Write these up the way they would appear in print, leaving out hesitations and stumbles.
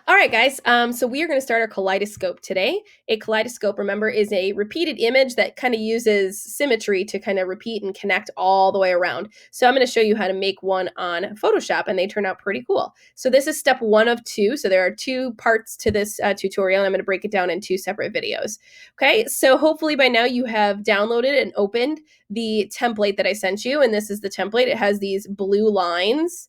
All right, guys. So we are going to start our kaleidoscope today. A kaleidoscope, remember, is a repeated image that kind of uses symmetry to kind of repeat and connect all the way around. So I'm going to show you how to make one on Photoshop, and they turn out pretty cool. So this is step 1 of 2. So there are 2 parts to this tutorial. I'm going to break it down in 2 separate videos. Okay, so hopefully by now you have downloaded and opened the template that I sent you, and this is the template. It has these blue lines.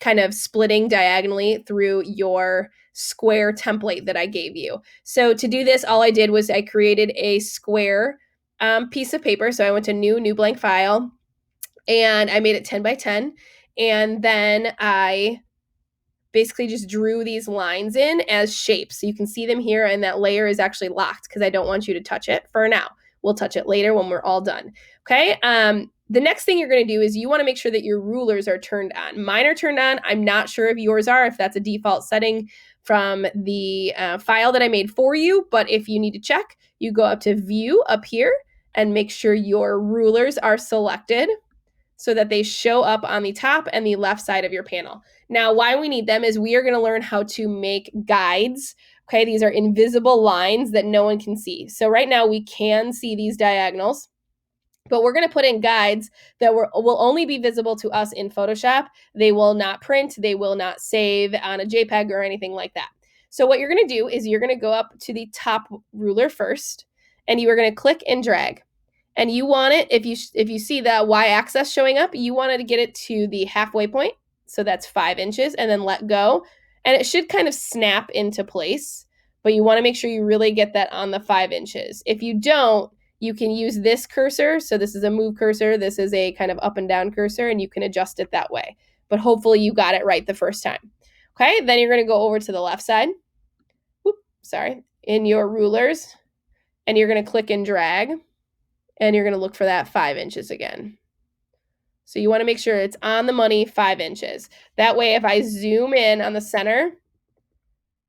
Kind of splitting diagonally through your square template that I gave you. So to do this, all I did was I created a square piece of paper. So I went to new blank file, and I made it 10 by 10. And then I basically just drew these lines in as shapes. So you can see them here, and that layer is actually locked because I don't want you to touch it for now. We'll touch it later when we're all done. Okay. The next thing you're going to do is you want to make sure that your rulers are turned on. Mine are turned on. I'm not sure if yours are, if that's a default setting from the file that I made for you. But if you need to check, you go up to View up here and make sure your rulers are selected so that they show up on the top and the left side of your panel. Now, why we need them is we are going to learn how to make guides. Okay, these are invisible lines that no one can see. So right now we can see these diagonals, but we're going to put in guides that will only be visible to us in Photoshop. They will not print, they will not save on a JPEG or anything like that. So what you're going to do is you're going to go up to the top ruler first, and you are going to click and drag. And you want it, if you see that y-axis showing up, you want to get it to the halfway point. So that's 5 inches, and then let go. And it should kind of snap into place, but you want to make sure you really get that on the 5 inches. If you don't, you can use this cursor. So this is a move cursor. This is a kind of up and down cursor, and you can adjust it that way. But hopefully you got it right the first time. Okay, then you're going to go over to the left side. In your rulers, and you're going to click and drag, and you're going to look for that 5 inches again. So you want to make sure it's on the money 5 inches. That way, if I zoom in on the center,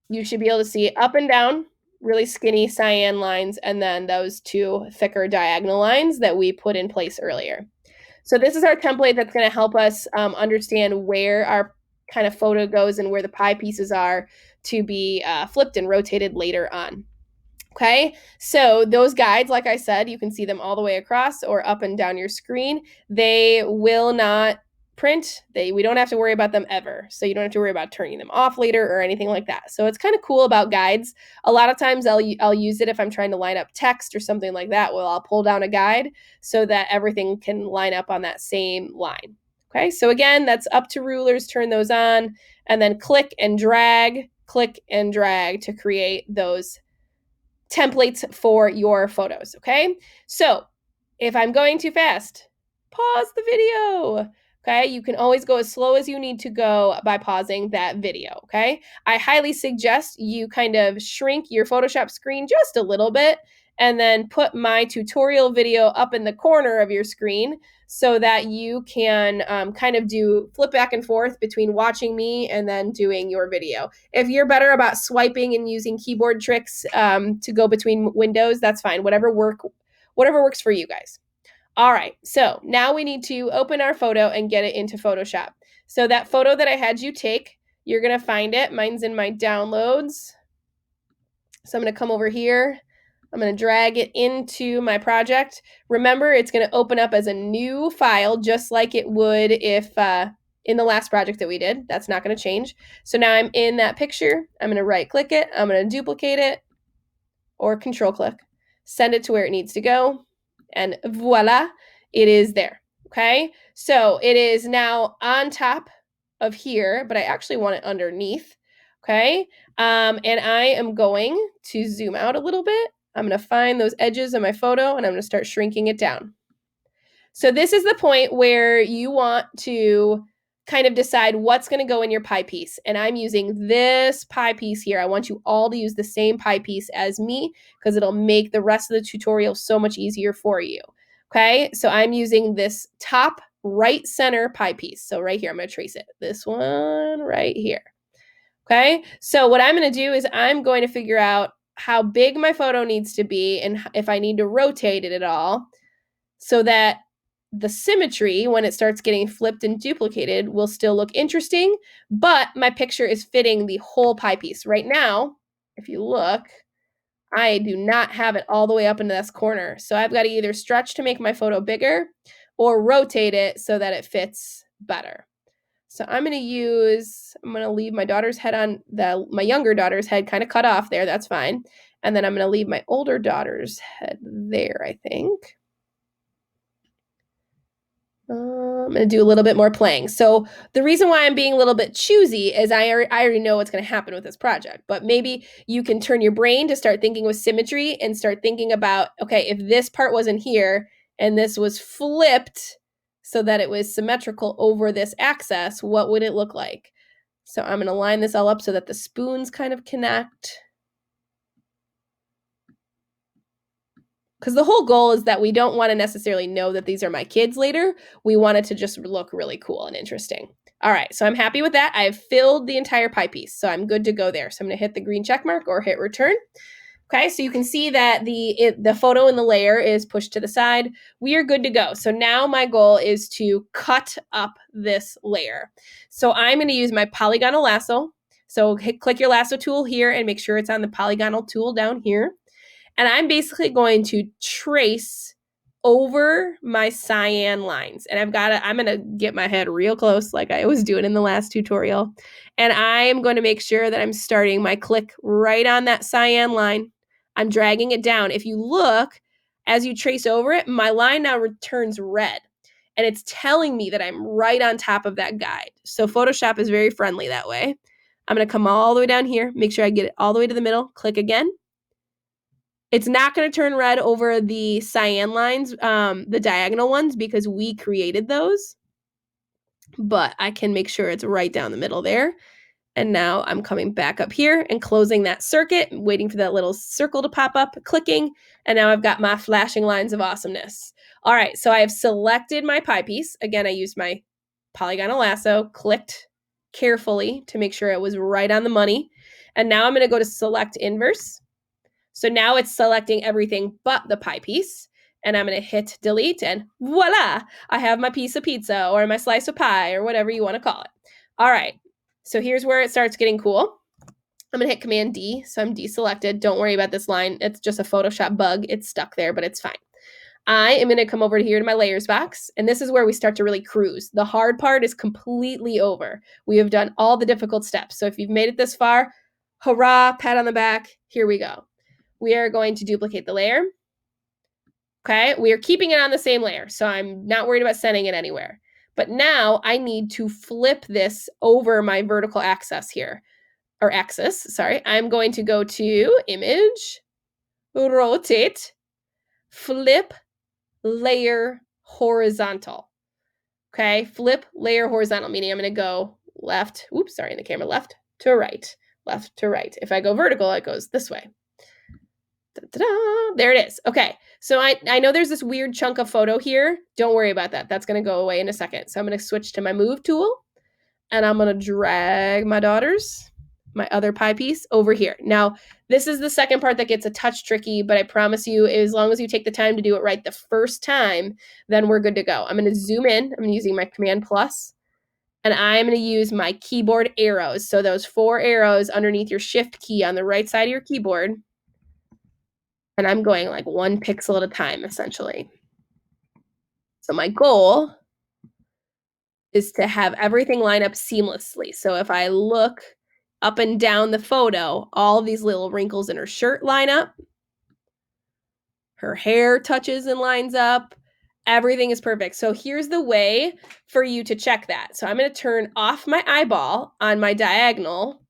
you should be able to see up and down, really skinny cyan lines, and then those 2 thicker diagonal lines that we put in place earlier. So this is our template that's going to help us understand where our kind of photo goes and where the pie pieces are to be flipped and rotated later on. Okay, so those guides, like I said, you can see them all the way across or up and down your screen. They will not print. We don't have to worry about them ever. So you don't have to worry about turning them off later or anything like that. So it's kind of cool about guides. A lot of times I'll use it if I'm trying to line up text or something like that. Well, I'll pull down a guide so that everything can line up on that same line. Okay, so again, that's up to rulers, turn those on, and then click and drag to create those templates for your photos. Okay, so if I'm going too fast, pause the video. Okay, you can always go as slow as you need to go by pausing that video. Okay, I highly suggest you kind of shrink your Photoshop screen just a little bit and then put my tutorial video up in the corner of your screen so that you can kind of flip back and forth between watching me and then doing your video. If you're better about swiping and using keyboard tricks to go between windows, that's fine. Whatever works for you guys. All right, so now we need to open our photo and get it into Photoshop. So that photo that I had you take, you're gonna find it. Mine's in my downloads. So I'm gonna come over here. I'm going to drag it into my project. Remember, it's going to open up as a new file, just like it would if in the last project that we did. That's not going to change. So now I'm in that picture. I'm going to right click it. I'm going to duplicate it or control click, send it to where it needs to go. And voila, it is there. Okay. So it is now on top of here, but I actually want it underneath. Okay. And I am going to zoom out a little bit. I'm going to find those edges of my photo and I'm going to start shrinking it down. So this is the point where you want to kind of decide what's going to go in your pie piece. And I'm using this pie piece here. I want you all to use the same pie piece as me because it'll make the rest of the tutorial so much easier for you. Okay, so I'm using this top right center pie piece. So right here, I'm going to trace it. This one right here. Okay, so what I'm going to do is I'm going to figure out how big my photo needs to be and if I need to rotate it at all so that the symmetry, when it starts getting flipped and duplicated, will still look interesting, but my picture is fitting the whole pie piece. Right now, if you look, I do not have it all the way up into this corner. So I've got to either stretch to make my photo bigger or rotate it so that it fits better. So I'm going to leave my daughter's head on my younger daughter's head kind of cut off there. That's fine. And then I'm going to leave my older daughter's head there, I think. I'm going to do a little bit more playing. So the reason why I'm being a little bit choosy is I already know what's going to happen with this project, but maybe you can turn your brain to start thinking with symmetry and start thinking about, okay, if this part wasn't here and this was flipped so that it was symmetrical over this axis, what would it look like? So I'm going to line this all up so that the spoons kind of connect. Because the whole goal is that we don't want to necessarily know that these are my kids later. We want it to just look really cool and interesting. All right, so I'm happy with that. I've filled the entire pie piece, so I'm good to go there. So I'm going to hit the green check mark or hit return. Okay, so you can see that the photo in the layer is pushed to the side. We are good to go. So now my goal is to cut up this layer. So I'm going to use my polygonal lasso. So click your lasso tool here and make sure it's on the polygonal tool down here. And I'm basically going to trace over my cyan lines. And I'm going to get my head real close like I was doing in the last tutorial. And I'm going to make sure that I'm starting my click right on that cyan line. I'm dragging it down. If you look, as you trace over it, my line now returns red. And it's telling me that I'm right on top of that guide. So Photoshop is very friendly that way. I'm going to come all the way down here, make sure I get it all the way to the middle, click again. It's not going to turn red over the cyan lines, the diagonal ones, because we created those. But I can make sure it's right down the middle there. And now I'm coming back up here and closing that circuit, waiting for that little circle to pop up, clicking. And now I've got my flashing lines of awesomeness. All right, so I have selected my pie piece. Again, I used my polygonal lasso, clicked carefully to make sure it was right on the money. And now I'm going to go to select inverse. So now it's selecting everything but the pie piece. And I'm going to hit delete and voila, I have my piece of pizza or my slice of pie or whatever you want to call it. All right, so here's where it starts getting cool. I'm going to hit Command D, so I'm deselected. Don't worry about this line. It's just a Photoshop bug. It's stuck there, but it's fine. I am going to come over here to my layers box, and this is where we start to really cruise. The hard part is completely over. We have done all the difficult steps. So if you've made it this far, hurrah, pat on the back, here we go. We are going to duplicate the layer. Okay, we are keeping it on the same layer, so I'm not worried about sending it anywhere. But now I need to flip this over my vertical axis here, or axis, sorry. I'm going to go to Image, Rotate, Flip, Layer, Horizontal. Okay, flip, layer, horizontal, meaning I'm going to go left, oops, sorry, in the camera, left to right, left to right. If I go vertical, it goes this way. Da-da-da. There it is. Okay, so I know there's this weird chunk of photo here. Don't worry about that. That's going to go away in a second. So I'm going to switch to my move tool, and I'm going to drag my other pie piece over here. Now, this is the second part that gets a touch tricky, but I promise you, as long as you take the time to do it right the first time, then we're good to go. I'm going to zoom in. I'm using my Command plus, and I'm going to use my keyboard arrows. So those 4 arrows underneath your Shift key on the right side of your keyboard. And I'm going like 1 pixel at a time, essentially. So my goal is to have everything line up seamlessly. So if I look up and down the photo, all of these little wrinkles in her shirt line up. Her hair touches and lines up. Everything is perfect. So here's the way for you to check that. So I'm going to turn off my eyeball on my diagonal.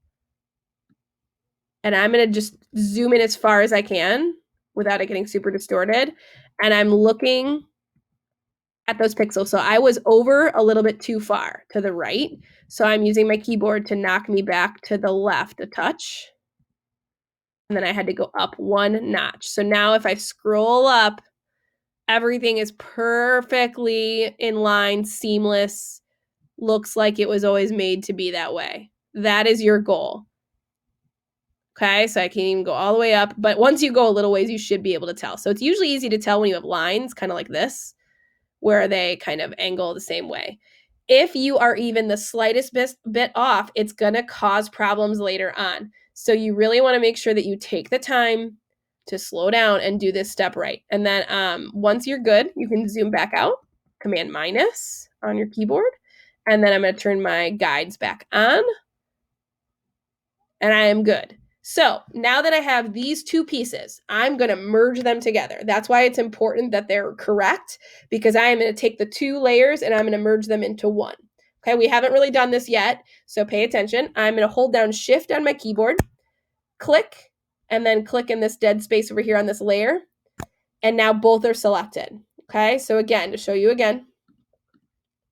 And I'm going to just zoom in as far as I can without it getting super distorted. And I'm looking at those pixels. So I was over a little bit too far to the right. So I'm using my keyboard to knock me back to the left a touch. And then I had to go up 1 notch. So now if I scroll up, everything is perfectly in line, seamless, looks like it was always made to be that way. That is your goal. Okay, so I can even go all the way up, but once you go a little ways, you should be able to tell. So it's usually easy to tell when you have lines, kind of like this, where they kind of angle the same way. If you are even the slightest bit off, it's going to cause problems later on. So you really want to make sure that you take the time to slow down and do this step right. And then once you're good, you can zoom back out, Command minus on your keyboard. And then I'm going to turn my guides back on. And I am good. So now that I have these two pieces, I'm going to merge them together. That's why it's important that they're correct, because I am going to take the two layers and I'm going to merge them into one. Okay, we haven't really done this yet, so pay attention. I'm going to hold down Shift on my keyboard, click, and then click in this dead space over here on this layer. And now both are selected. Okay, so again, to show you again,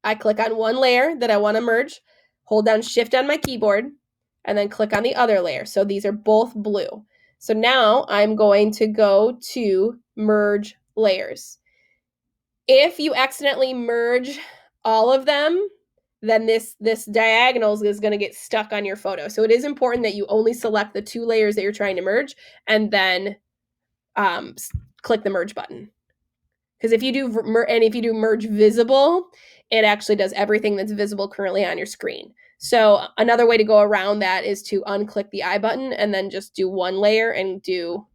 I click on one layer that I want to merge, hold down Shift on my keyboard, and then click on the other layer. So these are both blue. So now I'm going to go to merge layers. If you accidentally merge all of them, then this diagonal is going to get stuck on your photo. So it is important that you only select the two layers that you're trying to merge and then click the merge button. Because if you do merge visible, it actually does everything that's visible currently on your screen. So another way to go around that is to unclick the I button and then just do one layer and do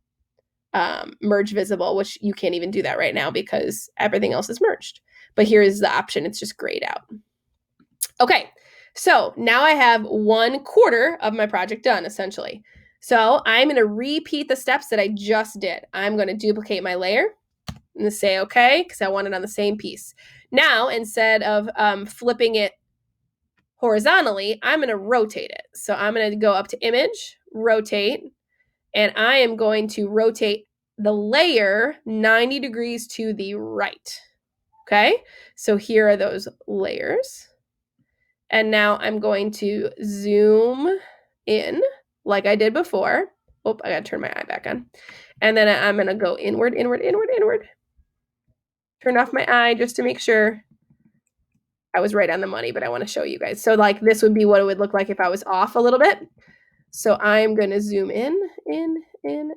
merge visible, which you can't even do that right now because everything else is merged. But here is the option. It's just grayed out. Okay, so now I have 1/4 of my project done, essentially. So I'm going to repeat the steps that I just did. I'm going to duplicate my layer and say okay, because I want it on the same piece. Now, instead of flipping it horizontally, I'm going to rotate it. So I'm going to go up to Image, Rotate, and I am going to rotate the layer 90 degrees to the right. Okay, so here are those layers. And now I'm going to zoom in like I did before. Oh, I got to turn my eye back on. And then I'm going to go inward, inward, inward, inward. Turn off my eye just to make sure I was right on the money, but I want to show you guys. So like this would be what it would look like if I was off a little bit. So I'm going to zoom in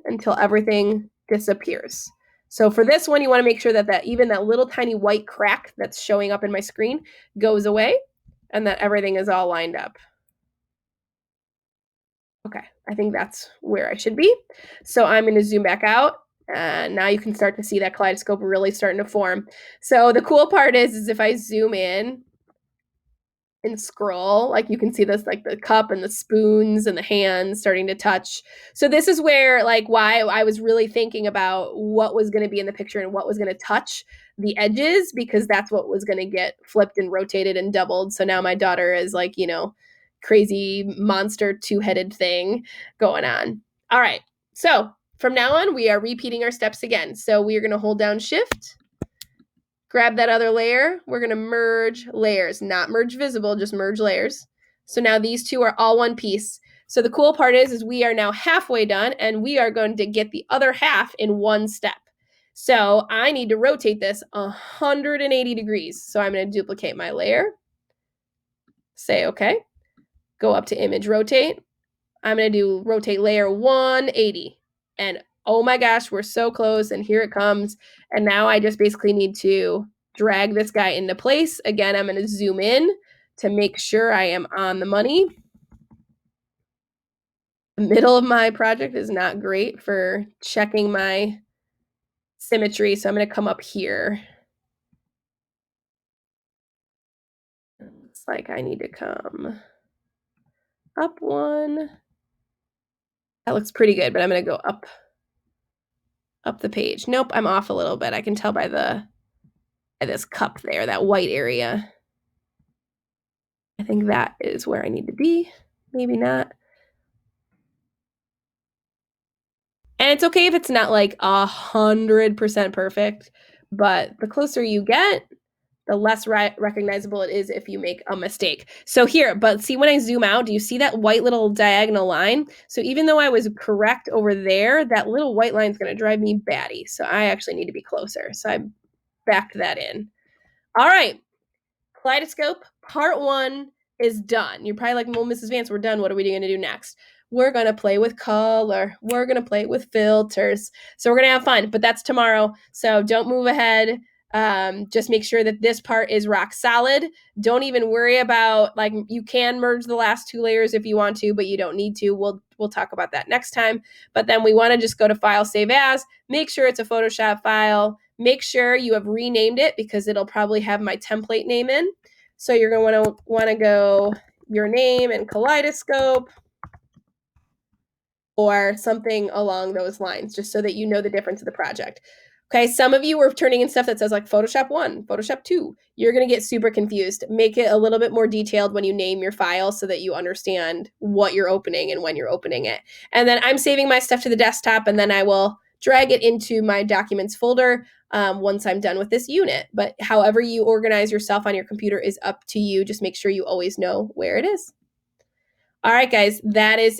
until everything disappears. So for this one, you want to make sure that even that little tiny white crack that's showing up in my screen goes away and that everything is all lined up. Okay, I think that's where I should be. So I'm going to zoom back out. And now you can start to see that kaleidoscope really starting to form. So the cool part is if I zoom in and scroll, like you can see this, like the cup and the spoons and the hands starting to touch. So this is where like why I was really thinking about what was going to be in the picture and what was going to touch the edges, because that's what was going to get flipped and rotated and doubled. So now my daughter is like, crazy monster two-headed thing going on. All right. So from now on, we are repeating our steps again. So we are going to hold down Shift, grab that other layer. We're going to merge layers, not merge visible, just merge layers. So now these two are all one piece. So the cool part is we are now halfway done, and we are going to get the other half in one step. So I need to rotate this 180 degrees. So I'm going to duplicate my layer, say okay, go up to Image, Rotate. I'm going to do rotate layer 180. And oh my gosh, we're so close. And here it comes. And now I just basically need to drag this guy into place. Again, I'm going to zoom in to make sure I am on the money. The middle of my project is not great for checking my symmetry. So I'm going to come up here. Looks like I need to come up one. That looks pretty good, but I'm going to go up the page. Nope, I'm off a little bit. I can tell by this cup there, that white area. I think that is where I need to be. Maybe not. And it's okay if it's not like 100% perfect, but the closer you get, the less recognizable it is if you make a mistake. So here, but see when I zoom out, do you see that white little diagonal line? So even though I was correct over there, that little white line is going to drive me batty. So I actually need to be closer. So I backed that in. All right. Kaleidoscope part 1 is done. You're probably like, well, Mrs. Vance, we're done. What are we going to do next? We're going to play with color. We're going to play with filters. So we're going to have fun, but that's tomorrow. So don't move ahead. Just make sure that this part is rock solid. Don't even worry about, like, you can merge the last 2 layers if you want to, but you don't need to. We'll talk about that next time. But then we want to just go to File, Save As, make sure it's a Photoshop file, make sure you have renamed it because it'll probably have my template name in. So you're going to want to go your name and Kaleidoscope or something along those lines, just so that you know the difference of the project. Okay, some of you were turning in stuff that says like Photoshop 1, Photoshop 2. You're going to get super confused. Make it a little bit more detailed when you name your file so that you understand what you're opening and when you're opening it. And then I'm saving my stuff to the desktop, and then I will drag it into my documents folder once I'm done with this unit. But however you organize yourself on your computer is up to you. Just make sure you always know where it is. All right, guys, that is